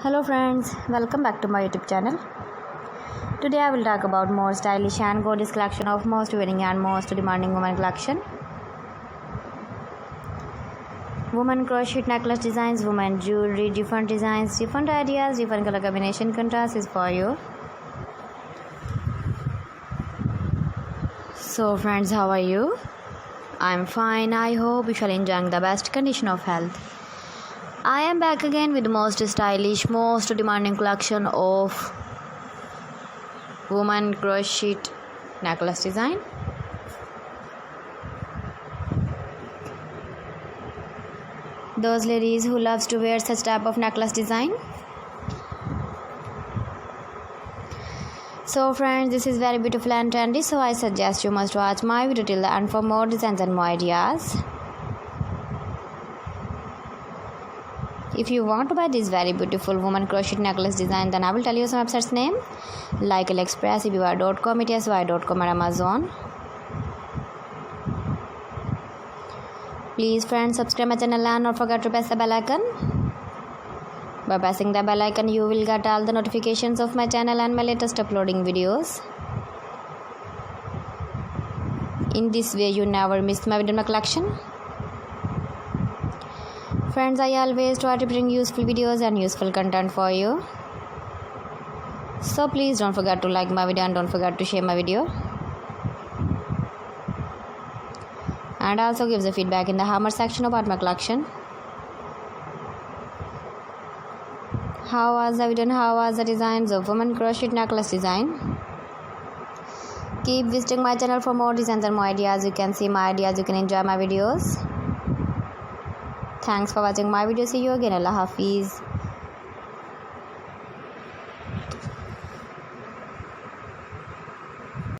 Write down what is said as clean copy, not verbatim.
Hello friends, welcome back to my YouTube channel. Today I will talk about more stylish and gorgeous collection of most wearing and most demanding women collection. Women crochet necklace designs, women jewelry, different designs, different ideas, different color combination contrast is for you. So friends, how are you? I'm fine. I hope you shall enjoying the best condition of health. I am back again with the most stylish, most demanding collection of woman crochet necklace design. Those ladies who loves to wear such type of necklace design. So friends, this is very beautiful and trendy, so I suggest you must watch my video till the end for more designs and more ideas. If you want to buy this very beautiful woman crochet necklace design, then I will tell you some websites name like AliExpress, eBay.com, etsy.com and Amazon. Please friends, subscribe my channel and don't forget to press the bell icon. By pressing the bell icon, you will get all the notifications of my channel and my latest uploading videos. In this way, you never miss my video in my collection. Friends, I always try to bring useful videos and useful content for you. So please don't forget to like my video and don't forget to share my video. And also give the feedback in the hammer section about my collection. How was the video and how was the designs of woman crochet necklace design? Keep visiting my channel for more designs and more ideas. You can see my ideas, you can enjoy my videos. Thanks for watching my video. See you again. Allah Hafiz.